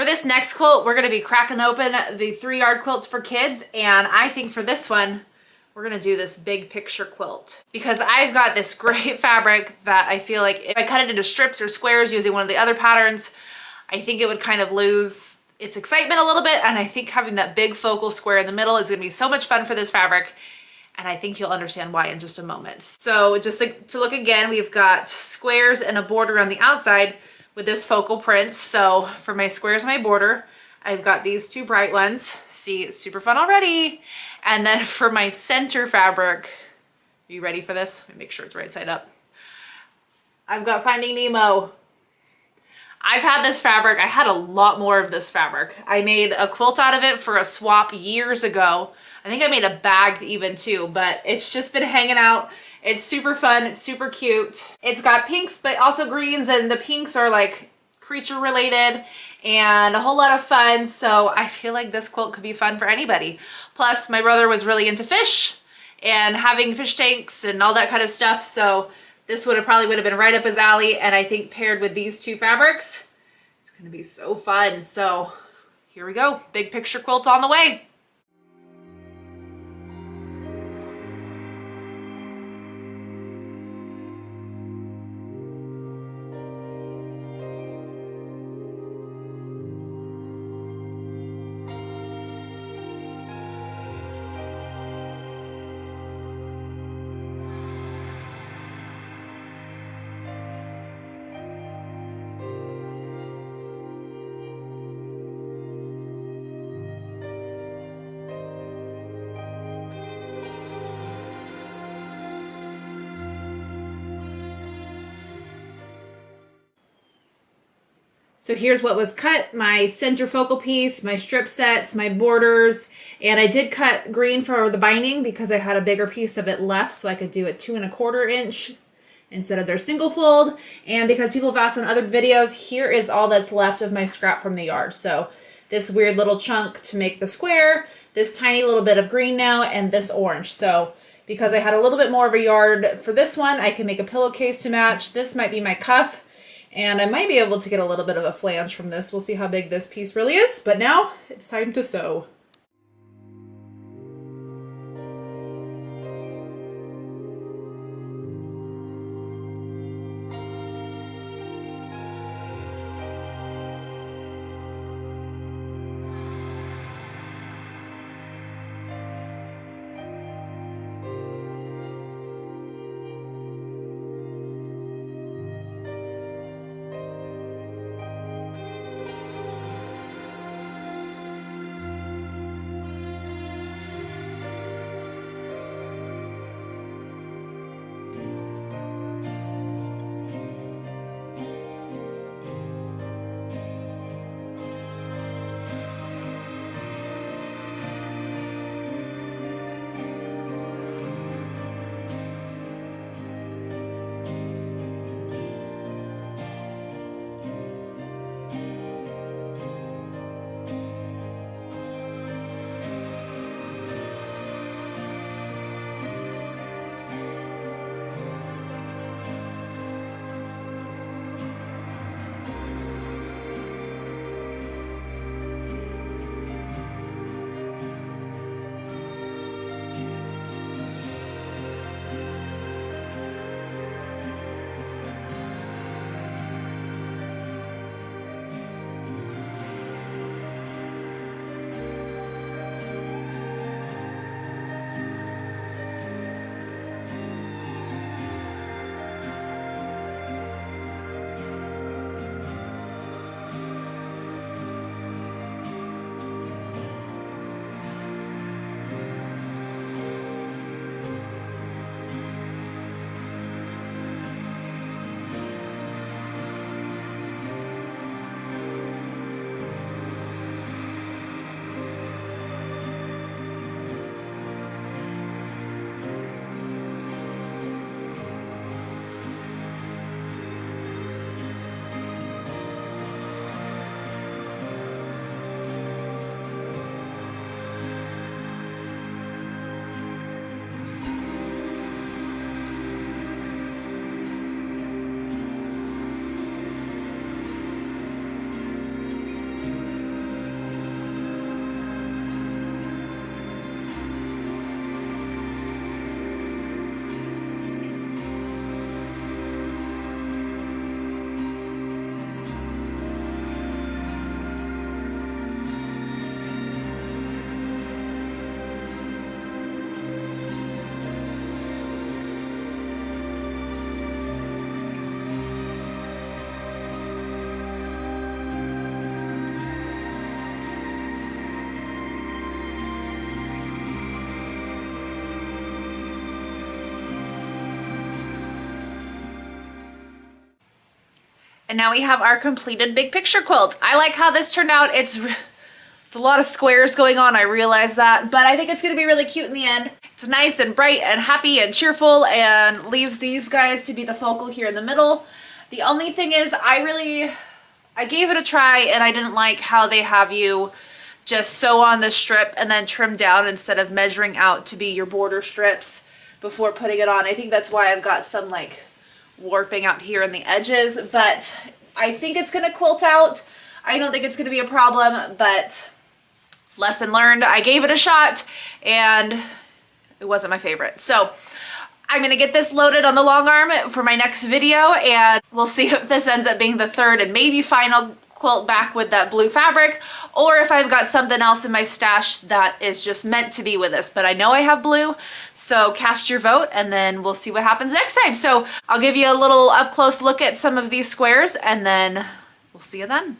For this next quilt, we're gonna be cracking open the 3-yard quilts for kids, and I think for this one, we're gonna do this big picture quilt because I've got this great fabric that I feel like if I cut it into strips or squares using one of the other patterns, I think it would kind of lose its excitement a little bit, and I think having that big focal square in the middle is gonna be so much fun for this fabric, and I think you'll understand why in just a moment. So just like to look again, we've got squares and a border on the outside with this focal print. So for my squares and my border, I've got these 2 bright ones. See, it's super fun already. And then for my center fabric, are you ready for this? Let me make sure it's right side up. I've got Finding Nemo. I've had this fabric. I had a lot more of this fabric. I made a quilt out of it for a swap years ago. I think I made a bag even too, but it's just been hanging out. It's super fun. It's super cute. It's got pinks, but also greens, and the pinks are like creature related and a whole lot of fun. So I feel like this quilt could be fun for anybody. Plus my brother was really into fish and having fish tanks and all that kind of stuff. So this probably would have been right up his alley. And I think paired with these 2 fabrics, it's going to be so fun. So here we go. Big picture quilt on the way. So here's what was cut, my center focal piece, my strip sets, my borders, and I did cut green for the binding because I had a bigger piece of it left, so I could do a 2 1/4 inch instead of their single fold. And because people have asked in other videos, here is all that's left of my scrap from the yard. So this weird little chunk to make the square, this tiny little bit of green now, and this orange. So because I had a little bit more of a yard for this one, I can make a pillowcase to match. This might be my cuff. And I might be able to get a little bit of a flange from this. We'll see how big this piece really is. But now it's time to sew. And now we have our completed big picture quilt. I like how this turned out. It's a lot of squares going on, I realize that, but I think it's gonna be really cute in the end. It's nice and bright and happy and cheerful and leaves these guys to be the focal here in the middle. The only thing is I gave it a try and I didn't like how they have you just sew on the strip and then trim down instead of measuring out to be your border strips before putting it on. I think that's why I've got some like warping out here in the edges, but I think it's gonna quilt out. I don't think it's gonna be a problem, but lesson learned. I gave it a shot and it wasn't my favorite. So I'm gonna get this loaded on the long arm for my next video, and we'll see if this ends up being the third and maybe final quilt back with that blue fabric, or if I've got something else in my stash that is just meant to be with this. But I know I have blue, so cast your vote and then we'll see what happens next time. So I'll give you a little up close look at some of these squares and then we'll see you then.